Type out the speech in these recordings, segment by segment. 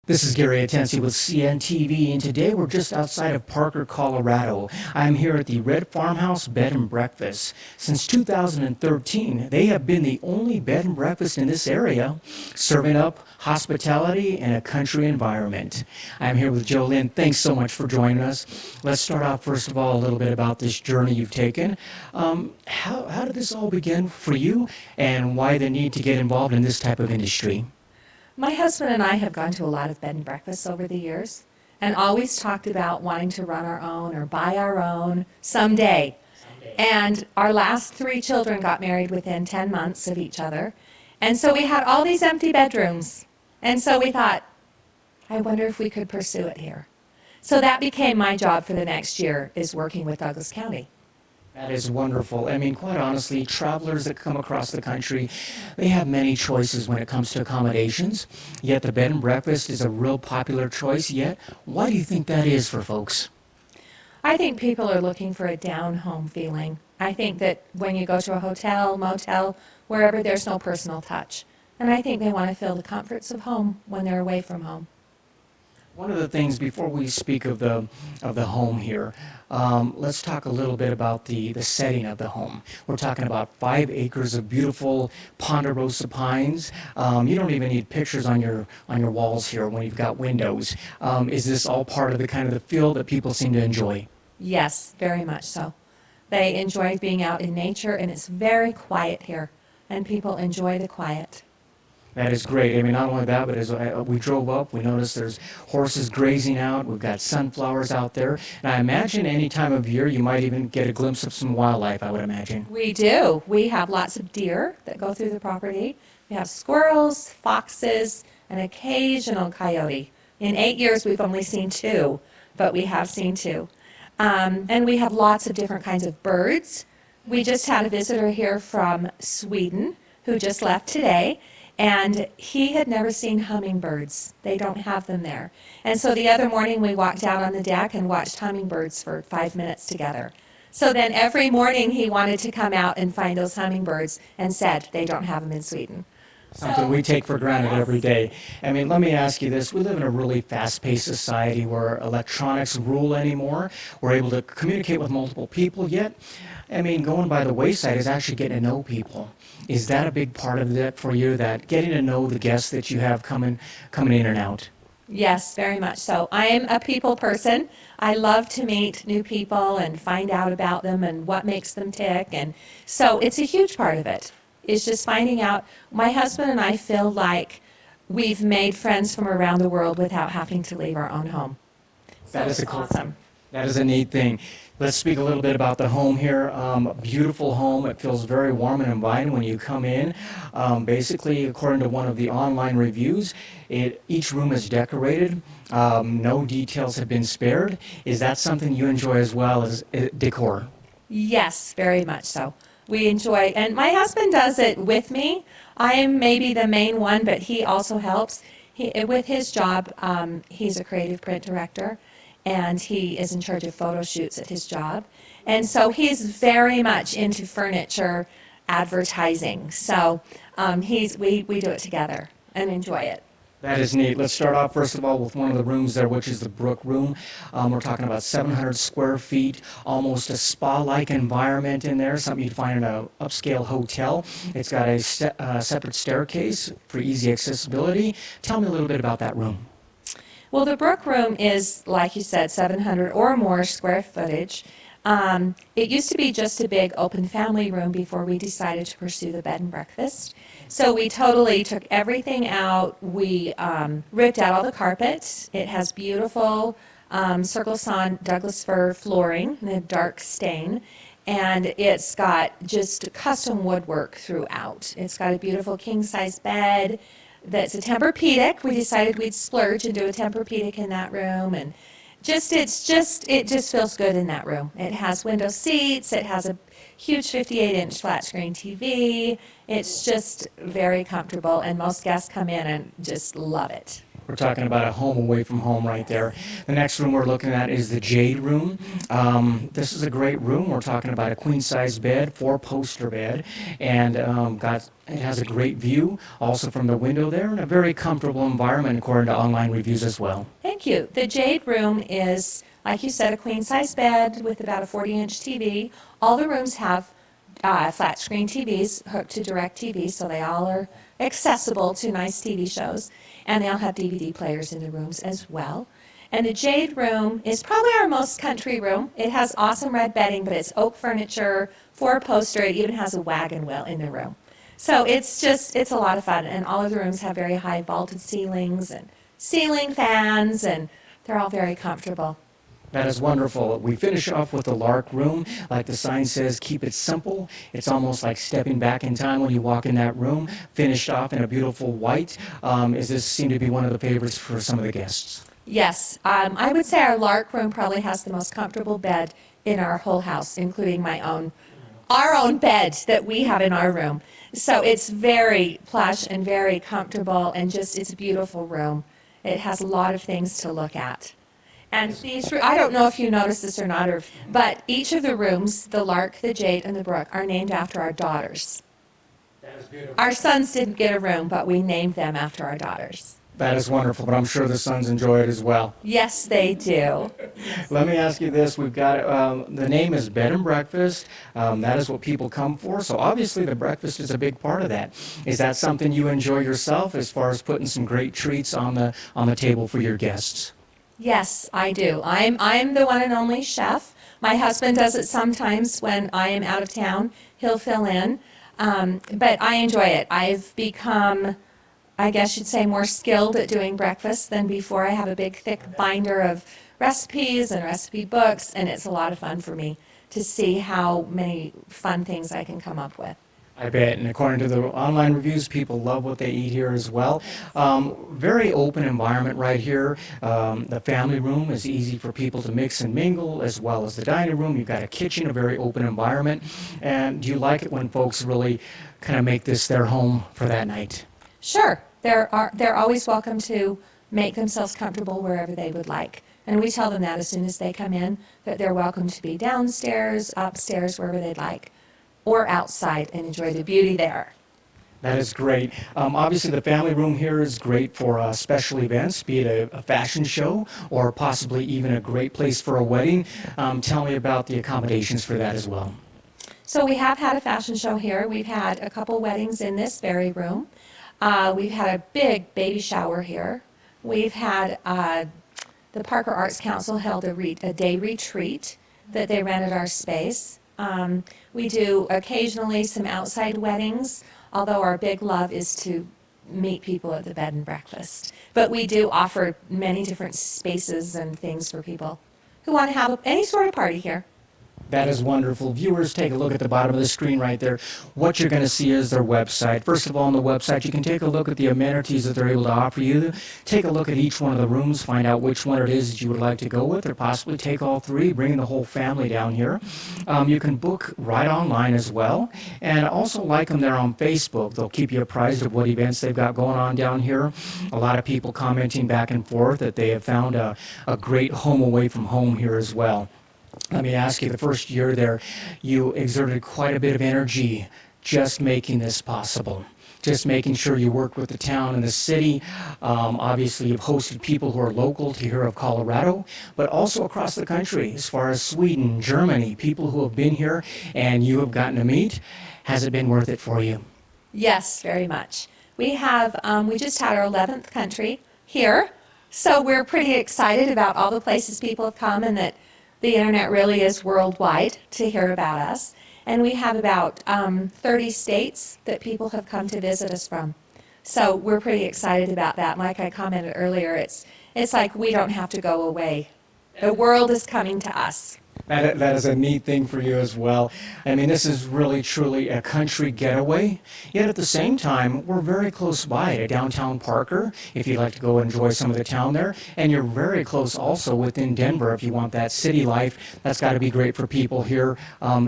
This is Gary Atensi with CNTV, and today we're just outside of Parker, Colorado. I'm here at the Red Farmhouse Bed and Breakfast. Since 2013, they have been the only bed and breakfast in this area, serving up hospitality in a country environment. I'm here with Jolynn. Thanks so much for joining us. Let's start off, first of all, a little bit about this journey you've taken. How did this all begin for you, and why the need to get involved in this type of industry? My husband and I have gone to a lot of bed and breakfasts over the years and always talked about wanting to run our own or buy our own someday. And our last 3 children got married within 10 months of each other. And so we had all these empty bedrooms. And so we thought, I wonder if we could pursue it here. So that became my job for the next year, is working with Douglas County. That is wonderful. I mean, quite honestly, travelers that come across the country, they have many choices when it comes to accommodations, yet the bed and breakfast is a real popular choice. Yet, why do you think that is for folks? I think people are looking for a down-home feeling. I think that when you go to a hotel, motel, wherever, there's no personal touch. And I think they want to feel the comforts of home when they're away from home. One of the things, before we speak of the home here, let's talk a little bit about the setting of the home. We're talking about 5 acres of beautiful ponderosa pines. You don't even need pictures on your walls here when you've got windows. Is this all part of the kind of the feel that people seem to enjoy? Yes, very much so. They enjoy being out in nature, and it's very quiet here, and people enjoy the quiet. That is great. I mean, not only that, but as we drove up, we noticed there's horses grazing out. We've got sunflowers out there. And I imagine any time of year you might even get a glimpse of some wildlife, I would imagine. We do. We have lots of deer that go through the property. We have squirrels, foxes, an occasional coyote. In 8 years, we've only seen 2, but we have seen 2. And we have lots of different kinds of birds. We just had a visitor here from Sweden who just left today. And he had never seen hummingbirds. They don't have them there. And so the other morning we walked out on the deck and watched hummingbirds for 5 minutes together. So then every morning he wanted to come out and find those hummingbirds, and said they don't have them in Sweden. Something we take for granted every day. I mean, let me ask you this. We live in a really fast-paced society where electronics rule anymore. We're able to communicate with multiple people, yet, I mean, going by the wayside is actually getting to know people. Is that a big part of that for you, that getting to know the guests that you have coming in and out? Yes, very much so. I am a people person. I love to meet new people and find out about them and what makes them tick. And so it's a huge part of it. It's just finding out. My husband and I feel like we've made friends from around the world without having to leave our own home. That is awesome. That is a neat thing. Let's speak a little bit about the home here. A beautiful home. It feels very warm and inviting when you come in. Basically, according to one of the online reviews, each room is decorated. No details have been spared. Is that something you enjoy as well as decor? Yes, very much so. We enjoy, and my husband does it with me. I am maybe the main one, but he also helps. With his job, he's a creative print director, and he is in charge of photo shoots at his job. And so he's very much into furniture advertising. So we do it together and enjoy it. That is neat. Let's start off, first of all, with one of the rooms there, which is the Brook Room. We're talking about 700 square feet, almost a spa-like environment in there, something you'd find in an upscale hotel. It's got a separate staircase for easy accessibility. Tell me a little bit about that room. Well, the Brook Room is, like you said, 700 or more square footage. It used to be just a big open family room before we decided to pursue the bed and breakfast. So we totally took everything out. We ripped out all the carpet. It has beautiful Circle Sawn Douglas fir flooring in a dark stain. And it's got just custom woodwork throughout. It's got a beautiful king-size bed that's a Tempur-Pedic. We decided we'd splurge and do a Tempur-Pedic in that room. And it just feels good in that room. It has window seats. It has a huge 58-inch flat screen TV. It's just very comfortable, and most guests come in and just love it. We're talking about a home away from home right there. The next room we're looking at is the Jade Room. This is a great room. We're talking about a queen-size bed, 4-poster bed, and it has a great view also from the window there, and a very comfortable environment according to online reviews as well. Thank you. The Jade Room is, like you said, a queen-size bed with about a 40-inch TV. All the rooms have flat-screen TVs hooked to DirecTV, so they all are accessible to nice TV shows. And they all have DVD players in the rooms as well. And the Jade Room is probably our most country room. It has awesome red bedding, but it's oak furniture, 4-poster. It even has a wagon wheel in the room. So it's a lot of fun. And all of the rooms have very high vaulted ceilings and ceiling fans, and they're all very comfortable. That is wonderful. We finish off with the Lark Room. Like the sign says, keep it simple. It's almost like stepping back in time when you walk in that room. Finished off in a beautiful white. Does this seem to be one of the favorites for some of the guests? Yes. I would say our Lark Room probably has the most comfortable bed in our whole house, including our own bed that we have in our room. So it's very plush and very comfortable, and it's a beautiful room. It has a lot of things to look at. And I don't know if you noticed this or not, but each of the rooms, the Lark, the Jade, and the Brook, are named after our daughters. That is beautiful. Our sons didn't get a room, but we named them after our daughters. That is wonderful, but I'm sure the sons enjoy it as well. Yes, they do. Let me ask you this. We've got, the name is Bed and Breakfast. That is what people come for, so obviously the breakfast is a big part of that. Is that something you enjoy yourself as far as putting some great treats on the table for your guests? Yes, I do. I'm the one and only chef. My husband does it sometimes when I am out of town. He'll fill in. But I enjoy it. I've become, I guess you'd say, more skilled at doing breakfast than before. I have a big, thick binder of recipes and recipe books, and it's a lot of fun for me to see how many fun things I can come up with. I bet, and according to the online reviews, people love what they eat here as well. Very open environment right here. The family room is easy for people to mix and mingle, as well as the dining room. You've got a kitchen, a very open environment. And do you like it when folks really kind of make this their home for that night? Sure. They're always welcome to make themselves comfortable wherever they would like. And we tell them that as soon as they come in, that they're welcome to be downstairs, upstairs, wherever they'd like, or outside and enjoy the beauty there. That is great. Obviously, the family room here is great for special events, be it a fashion show or possibly even a great place for a wedding. Tell me about the accommodations for that as well. So we have had a fashion show here. We've had a couple weddings in this very room. We've had a big baby shower here. We've had the Parker Arts Council held a day retreat that they rented our space. We do occasionally some outside weddings, although our big love is to meet people at the bed and breakfast. But we do offer many different spaces and things for people who want to have any sort of party here. That is wonderful. Viewers, take a look at the bottom of the screen right there. What you're going to see is their website. First of all, on the website, you can take a look at the amenities that they're able to offer you. Take a look at each one of the rooms, find out which one it is that you would like to go with, or possibly take all three, bring the whole family down here. You can book right online as well, and also like them there on Facebook. They'll keep you apprised of what events they've got going on down here. A lot of people commenting back and forth that they have found a great home away from home here as well. Let me ask you, the first year there, you exerted quite a bit of energy just making this possible, just making sure you worked with the town and the city. Obviously, you've hosted people who are local to here of Colorado, but also across the country, as far as Sweden, Germany, people who have been here and you have gotten to meet. Has it been worth it for you? Yes, very much. We just had our 11th country here, so we're pretty excited about all the places people have come and that the internet really is worldwide to hear about us. And we have about 30 states that people have come to visit us from. So we're pretty excited about that. Like I commented earlier, it's like we don't have to go away. The world is coming to us. That is a neat thing for you as well. I mean, this is really, truly a country getaway. Yet at the same time, we're very close by to downtown Parker, if you'd like to go enjoy some of the town there. And you're very close also within Denver if you want that city life. That's got to be great for people here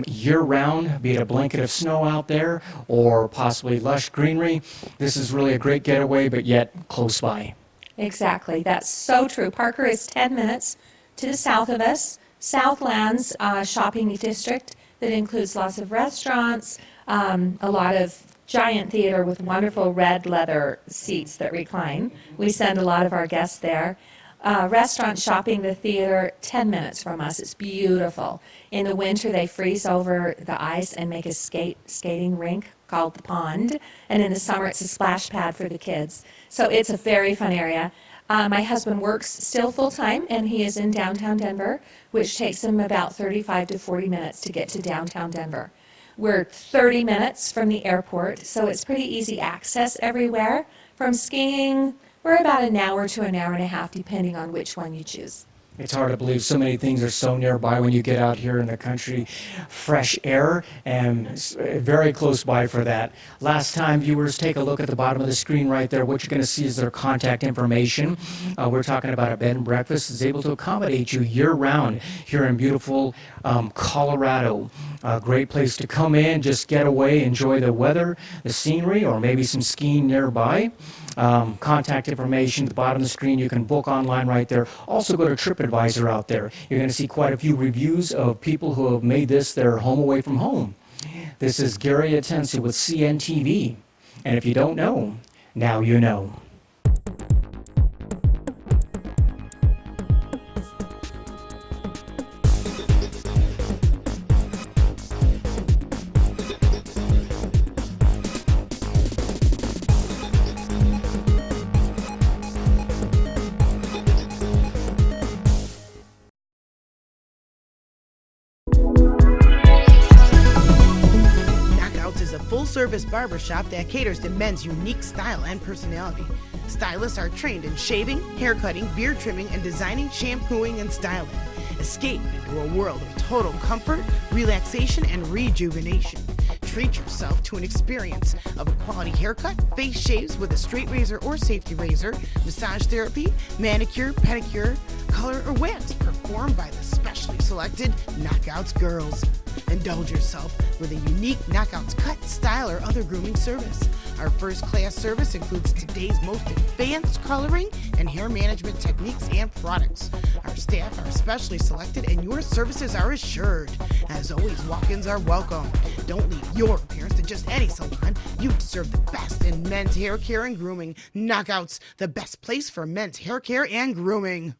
year-round, be it a blanket of snow out there or possibly lush greenery. This is really a great getaway, but yet close by. Exactly. That's so true. Parker is 10 minutes to the south of us. Southland's shopping district that includes lots of restaurants, a lot of giant theater with wonderful red leather seats that recline. We send a lot of our guests there. Restaurant shopping, the theater, 10 minutes from us. It's beautiful. In the winter, they freeze over the ice and make a skating rink called the Pond. And in the summer, it's a splash pad for the kids. So it's a very fun area. My husband works still full-time, and he is in downtown Denver, which takes him about 35 to 40 minutes to get to downtown Denver. We're 30 minutes from the airport, so it's pretty easy access everywhere. From skiing, we're about an hour to an hour and a half, depending on which one you choose. It's hard to believe so many things are so nearby when you get out here in the country. Fresh air and very close by for that. Last time, viewers, take a look at the bottom of the screen right there. What you're going to see is their contact information. We're talking about a bed and breakfast that's able to accommodate you year-round here in beautiful Colorado. A great place to come in, just get away, enjoy the weather, the scenery, or maybe some skiing nearby. Contact information at the bottom of the screen. You can book online right there. Also go to TripAdvisor out there. You're going to see quite a few reviews of people who have made this their home away from home. This is Gary Atensi with CNTV. And if you don't know, now you know. Full-service barbershop that caters to men's unique style and personality. Stylists are trained in shaving, haircutting, beard trimming, and designing, shampooing, and styling. Escape into a world of total comfort, relaxation, and rejuvenation. Treat yourself to an experience of a quality haircut, face shaves with a straight razor or safety razor, massage therapy, manicure, pedicure, color, or wax performed by the specially selected Knockouts girls. Indulge yourself with a unique Knockouts cut, style, or other grooming service. Our first-class service includes today's most advanced coloring and hair management techniques and products. Our staff are specially selected and your services are assured. As always, walk-ins are welcome. Don't leave your appearance to just any salon. You deserve the best in men's hair care and grooming. Knockouts, the best place for men's hair care and grooming.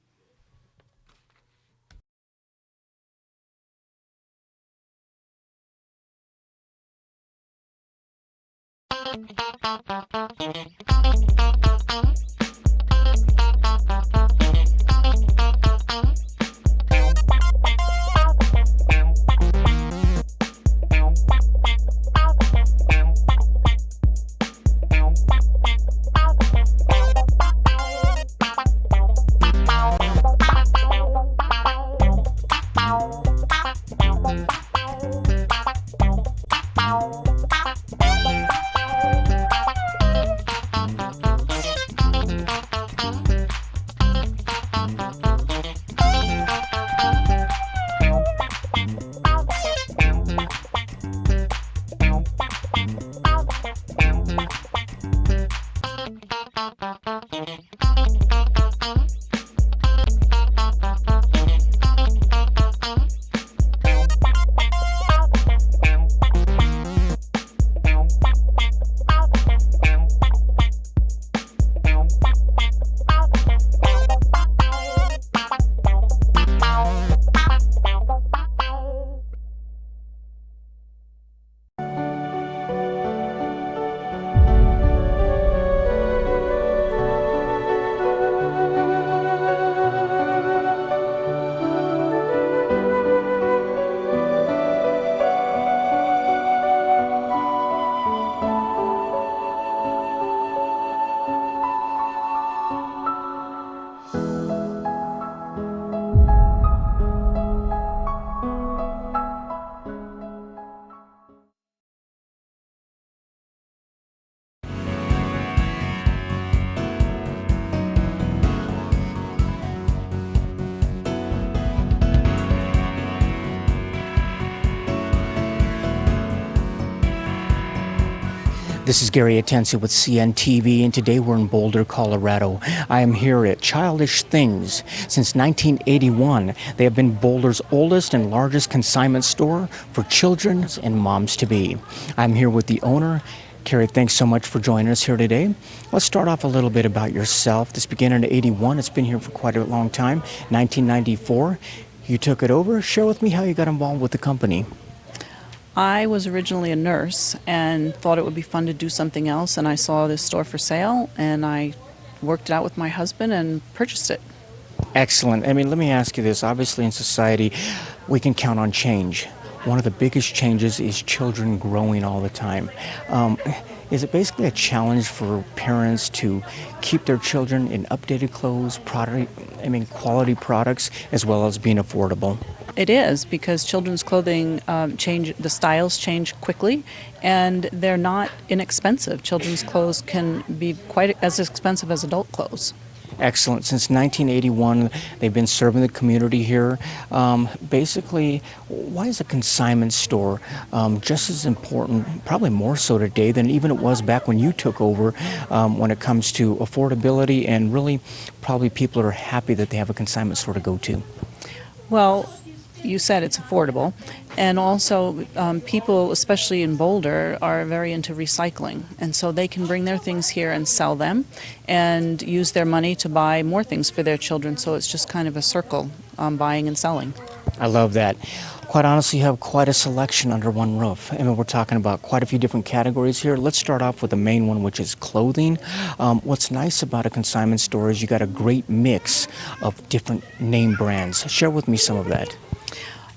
This is Gary Atensi with CNTV, and today we're in Boulder, Colorado. I am here at Childish Things. Since 1981, they have been Boulder's oldest and largest consignment store for children and moms-to-be. I'm here with the owner. Carrie, thanks so much for joining us here today. Let's start off a little bit about yourself. This began in 81. It's been here for quite a long time. 1994, you took it over. Share with me how you got involved with the company. I was originally a nurse and thought it would be fun to do something else, and I saw this store for sale, and I worked it out with my husband and purchased it. Excellent. I mean, let me ask you this. Obviously, in society, we can count on change. One of the biggest changes is children growing all the time. Is it basically a challenge for parents to keep their children in updated clothes, quality products, as well as being affordable? It is, because children's clothing the styles change quickly, and they're not inexpensive. Children's clothes can be quite as expensive as adult clothes. Excellent. Since 1981, they've been serving the community here. Basically, why is a consignment store just as important, probably more so today than even it was back when you took over, when it comes to affordability, and really probably people are happy that they have a consignment store to go to? Well, you said it's affordable, and also people, especially in Boulder, are very into recycling, and so they can bring their things here and sell them and use their money to buy more things for their children, so it's just kind of a circle, buying and selling. I love that. Quite honestly, you have quite a selection under one roof. I mean, we're talking about quite a few different categories here. Let's start off with the main one, which is clothing. What's nice about a consignment store is you got a great mix of different name brands. Share with me some of that.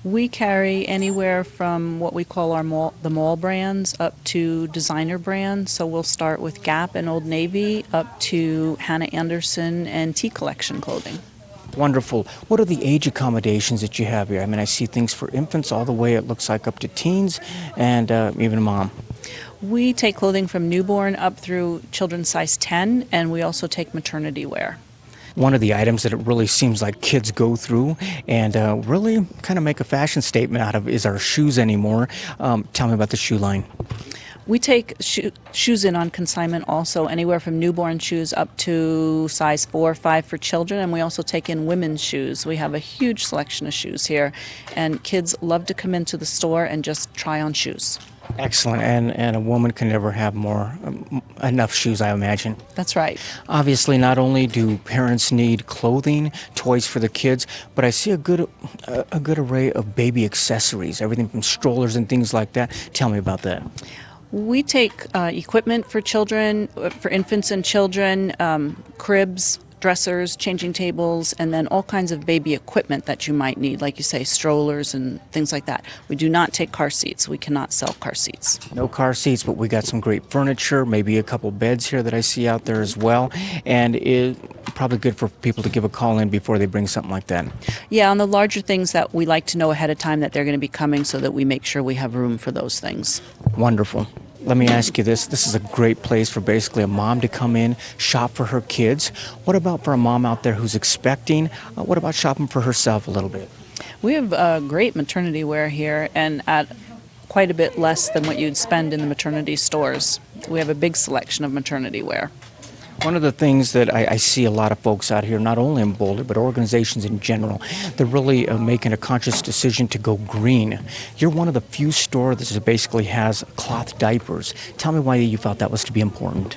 We carry anywhere from what we call the mall brands up to designer brands. So we'll start with Gap and Old Navy up to Hannah Anderson and T Collection clothing. Wonderful. What are the age accommodations that you have here? I mean, I see things for infants all the way, it looks like, up to teens and even mom. We take clothing from newborn up through children's size 10, and we also take maternity wear. One of the items that it really seems like kids go through and really kind of make a fashion statement out of is our shoes anymore. Tell me about the shoe line. We take shoes in on consignment also, anywhere from newborn shoes up to size 4 or 5 for children, and we also take in women's shoes. We have a huge selection of shoes here, and kids love to come into the store and just try on shoes. Excellent, and a woman can never have enough shoes, I imagine. That's right. Obviously, not only do parents need clothing, toys for the kids, but I see a good array of baby accessories, everything from strollers and things like that. Tell me about that. We take equipment for children, for infants and children, cribs, dressers, changing tables, and then all kinds of baby equipment that you might need, like you say, strollers and things like that. We do not take car seats. We cannot sell car seats. No car seats, but we got some great furniture, maybe a couple beds here that I see out there as well, and it's probably good for people to give a call in before they bring something like that. Yeah, on the larger things that we like to know ahead of time that they're going to be coming, so that we make sure we have room for those things. Wonderful. Let me ask you this. This is a great place for basically a mom to come in, shop for her kids. What about for a mom out there who's expecting? What about shopping for herself a little bit? We have great maternity wear here, and at quite a bit less than what you'd spend in the maternity stores. We have a big selection of maternity wear. One of the things that I see a lot of folks out here, not only in Boulder, but organizations in general, they're really making a conscious decision to go green. You're one of the few stores that basically has cloth diapers. Tell me why you felt that was to be important.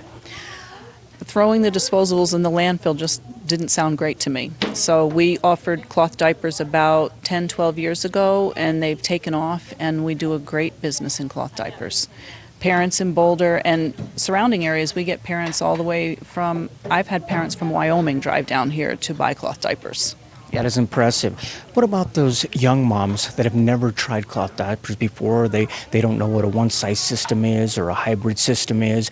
Throwing the disposables in the landfill just didn't sound great to me. So we offered cloth diapers about 10, 12 years ago, and they've taken off, and we do a great business in cloth diapers. Parents in Boulder and surrounding areas, we get parents all the way from, I've had parents from Wyoming drive down here to buy cloth diapers. That is impressive. What about those young moms that have never tried cloth diapers before? They don't know what a one-size system is or a hybrid system is.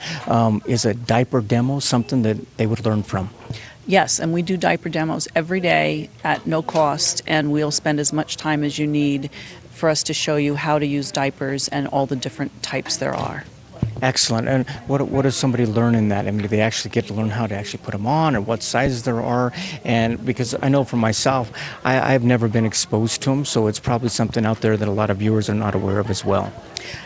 Is a diaper demo something that they would learn from? Yes, and we do diaper demos every day at no cost, and we'll spend as much time as you need for us to show you how to use diapers and all the different types there are. Excellent. And what does somebody learn in that? I mean, do they actually get to learn how to actually put them on, or what sizes there are? And because I know for myself, I've never been exposed to them, so it's probably something out there that a lot of viewers are not aware of as well.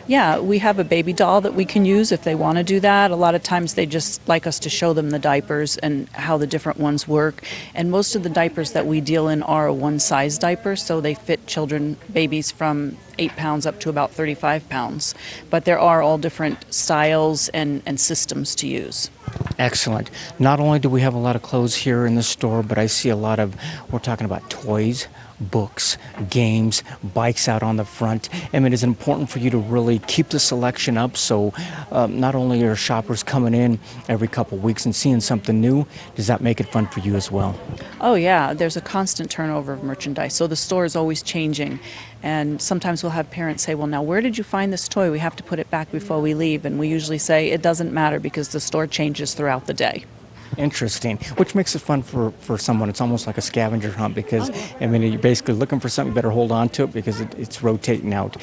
Yeah, we have a baby doll that we can use if they want to do that. A lot of times they just like us to show them the diapers and how the different ones work. And most of the diapers that we deal in are a one-size diaper, so they fit children, babies from 8 pounds up to about 35 pounds. But there are all different styles and systems to use. Excellent. Not only do we have a lot of clothes here in the store, but I see a lot of, we're talking about toys, books, games, bikes out on the front. I mean, it's important for you to really keep the selection up, so not only are shoppers coming in every couple of weeks and seeing something new, does that make it fun for you as well? Oh yeah, there's a constant turnover of merchandise, so the store is always changing. And sometimes we'll have parents say, well, now where did you find this toy? We have to put it back before we leave. And we usually say it doesn't matter because the store changes throughout the day. Interesting, which makes it fun for someone. It's almost like a scavenger hunt because, I mean, you're basically looking for something, you better hold on to it because it's rotating out.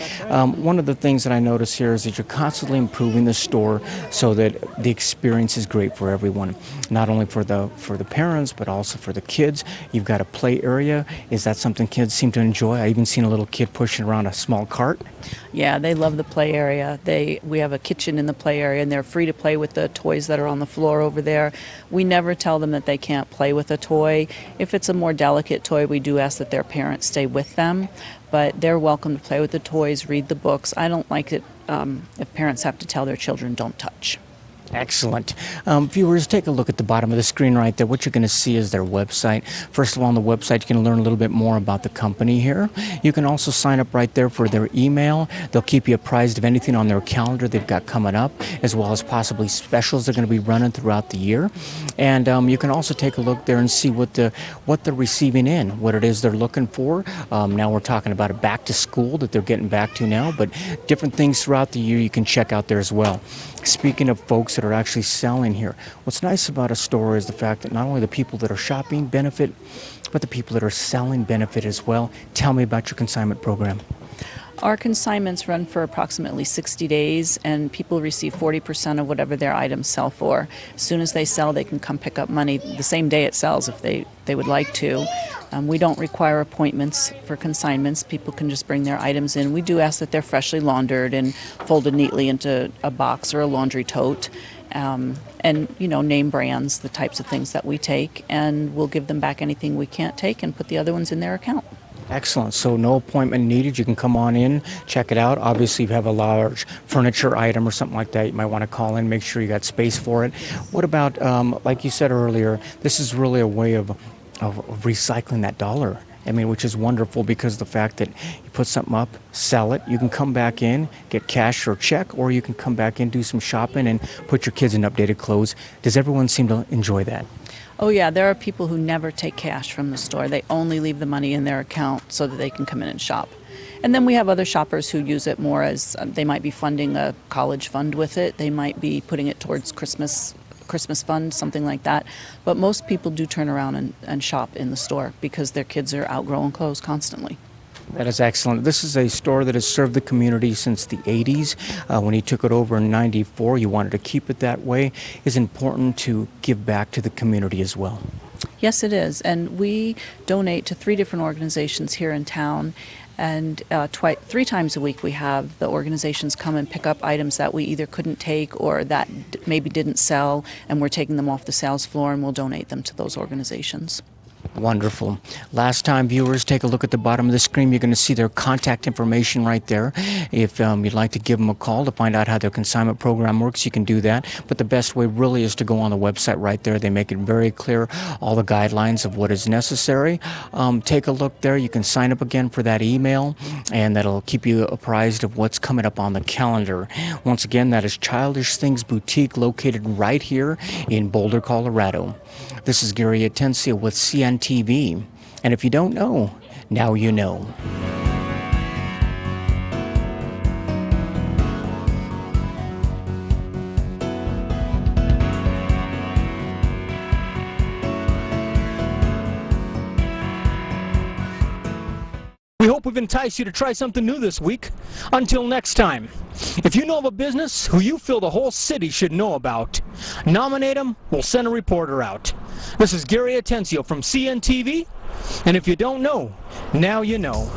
One of the things that I notice here is that you're constantly improving the store so that the experience is great for everyone, not only for the parents, but also for the kids. You've got a play area. Is that something kids seem to enjoy? I even seen a little kid pushing around a small cart. Yeah, they love the play area. We have a kitchen in the play area, and they're free to play with the toys that are on the floor over there. We never tell them that they can't play with a toy. If it's a more delicate toy, we do ask that their parents stay with them, but they're welcome to play with the toys, read the books. I don't like it if parents have to tell their children don't touch. Excellent. Viewers, take a look at the bottom of the screen right there. What you're going to see is their website. First of all, on the website, you can learn a little bit more about the company here. You can also sign up right there for their email. They'll keep you apprised of anything on their calendar they've got coming up, as well as possibly specials they're going to be running throughout the year. And you can also take a look there and see what they're receiving in, what it is they're looking for. Now we're talking about a back to school that they're getting back to now, but different things throughout the year you can check out there as well. Speaking of folks that are actually selling here, what's nice about a store is the fact that not only the people that are shopping benefit, but the people that are selling benefit as well. Tell me about your consignment program. Our consignments run for approximately 60 days, and people receive 40% of whatever their items sell for. As soon as they sell, they can come pick up money the same day it sells if they would like to. We don't require appointments for consignments. People can just bring their items in. We do ask that they're freshly laundered and folded neatly into a box or a laundry tote. And, name brands, the types of things that we take, and we'll give them back anything we can't take and put the other ones in their account. Excellent. So no appointment needed. You can come on in, check it out. Obviously, if you have a large furniture item or something like that, you might want to call in, make sure you got space for it. What about, like you said earlier, this is really a way of recycling that dollar. I mean, which is wonderful because the fact that you put something up, sell it, you can come back in, get cash or check, or you can come back in, do some shopping, and put your kids in updated clothes. Does everyone seem to enjoy that? Oh yeah, there are people who never take cash from the store. They only leave the money in their account so that they can come in and shop. And then we have other shoppers who use it more as they might be funding a college fund with it. They might be putting it towards Christmas fund, something like that. But most people do turn around and shop in the store because their kids are outgrowing clothes constantly. That is excellent. This is a store that has served the community since the 80s. When he took it over in 94, you wanted to keep it that way. It's important to give back to the community as well. Yes, it is. And we donate to 3 different organizations here in town. And 3 times a week we have the organizations come and pick up items that we either couldn't take or that maybe didn't sell, and we're taking them off the sales floor and we'll donate them to those organizations. Wonderful. Last time, viewers, take a look at the bottom of the screen. You're going to see their contact information right there. If you'd like to give them a call to find out how their consignment program works, you can do that. But the best way really is to go on the website right there. They make it very clear, all the guidelines of what is necessary. Take a look there. You can sign up again for that email, and that'll keep you apprised of what's coming up on the calendar. Once again, that is Childish Things Boutique, located right here in Boulder, Colorado. This is Gary Atencia with CNTV, and if you don't know, now you know. We hope hope we've enticed you to try something new this week. Until next time, if you know of a business who you feel the whole city should know about, nominate them, we'll send a reporter out. This is Gary Atencio from CNTV, and if you don't know, now you know.